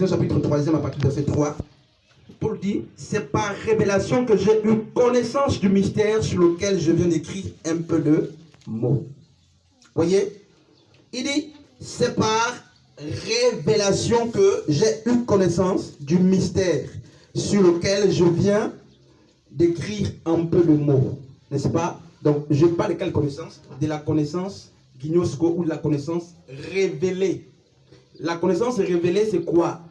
Éphésiens chapitre 3, à partir du verset 3. Paul dit, c'est par révélation que j'ai eu connaissance du mystère sur lequel je viens d'écrire un peu de mots. Voyez, il dit, c'est par révélation que j'ai eu connaissance du mystère sur lequel je viens d'écrire un peu de mots. N'est-ce pas? Donc, je parle de quelle connaissance? De la connaissance gignosco ou de la connaissance révélée. La connaissance révélée, c'est quoi?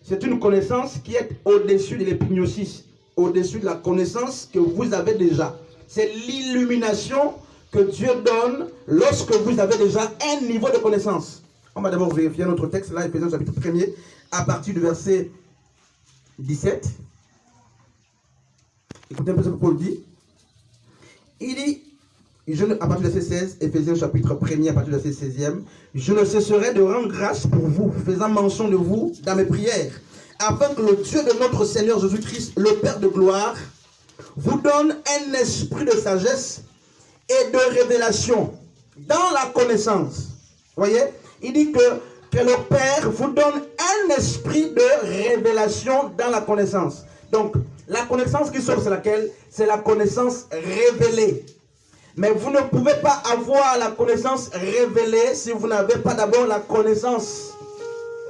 C'est une connaissance qui est au-dessus de l'épignosis, au-dessus de la connaissance que vous avez déjà. C'est l'illumination que Dieu donne lorsque vous avez déjà un niveau de connaissance. On va d'abord vérifier notre texte, là, Éphésiens chapitre 1er, à partir du verset 17. Écoutez un peu ce que Paul dit. Il dit, à partir du verset 16, Éphésiens chapitre 1er, à partir du verset 16e, je ne cesserai de rendre grâce pour vous, faisant mention de vous dans mes prières, afin que le Dieu de notre Seigneur Jésus-Christ, le Père de gloire, vous donne un esprit de sagesse et de révélation dans la connaissance. Voyez, il dit que le Père vous donne un esprit de révélation dans la connaissance. Donc, la connaissance qui sort, c'est laquelle? C'est la connaissance révélée. Mais vous ne pouvez pas avoir la connaissance révélée si vous n'avez pas d'abord la connaissance,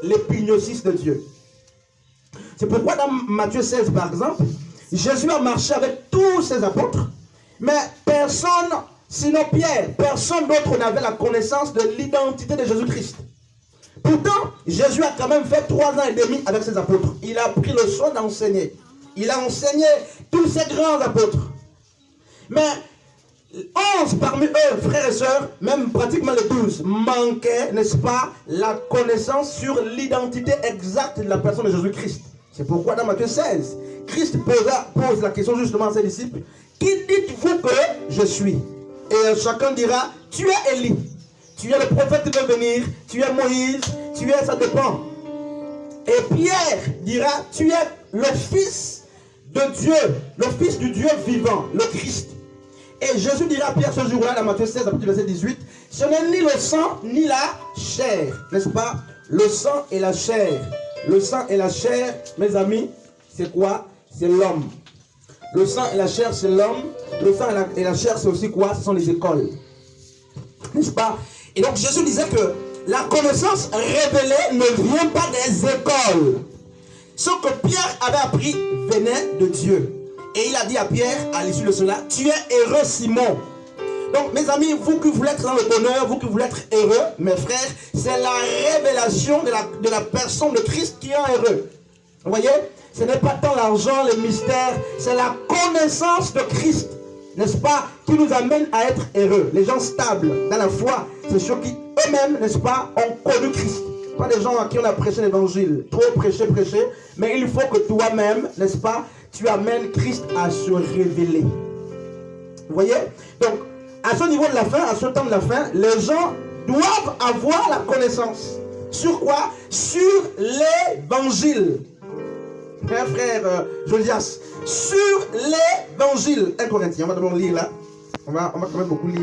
l'épignosis de Dieu. C'est pourquoi dans Matthieu 16, par exemple, Jésus a marché avec tous ses apôtres, mais personne, sinon Pierre, personne d'autre n'avait la connaissance de l'identité de Jésus-Christ. Pourtant, Jésus a quand même fait 3 ans et demi avec ses apôtres. Il a pris le soin d'enseigner. Il a enseigné tous ces grands apôtres. Mais 11 parmi eux, frères et sœurs, même pratiquement les 12, manquaient, n'est-ce pas, la connaissance sur l'identité exacte de la personne de Jésus-Christ. C'est pourquoi dans Matthieu 16, Christ pose la question justement à ses disciples. Qui dites-vous que je suis? Et chacun dira, tu es Élie, tu es le prophète qui va venir, tu es Moïse, tu es, ça dépend. Et Pierre dira, tu es le Fils de Dieu, le Fils du Dieu vivant, le Christ. Et Jésus dira à Pierre ce jour-là, dans Matthieu 16, à partir du verset 18, ce n'est ni le sang, ni la chair, n'est-ce pas? Le sang et la chair. Le sang et la chair, mes amis, c'est quoi? C'est l'homme. Le sang et la chair, c'est l'homme. Le sang et la chair, c'est aussi quoi? Ce sont les écoles. N'est-ce pas? Et donc Jésus disait que la connaissance révélée ne vient pas des écoles. Ce que Pierre avait appris venait de Dieu. Et il a dit à Pierre, à l'issue de cela, tu es heureux Simon. Donc mes amis, vous qui voulez être dans le bonheur, vous qui voulez être heureux, mes frères, c'est la révélation de la personne de Christ qui est heureux. Vous voyez? Ce n'est pas tant l'argent, les mystères, c'est la connaissance de Christ, n'est-ce pas, qui nous amène à être heureux. Les gens stables dans la foi, c'est ceux qui eux-mêmes, n'est-ce pas, ont connu Christ. Pas des gens à qui on a prêché l'évangile, trop prêché, mais il faut que toi-même, n'est-ce pas, tu amènes Christ à se révéler. Vous voyez? Donc, à ce niveau de la fin, à ce temps de la fin, les gens doivent avoir la connaissance. Sur quoi? Sur l'évangile. Frère Josias, sur l'évangile. 1 Corinthiens, on va d'abord lire là. On va quand même beaucoup lire.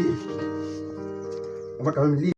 On va quand même lire.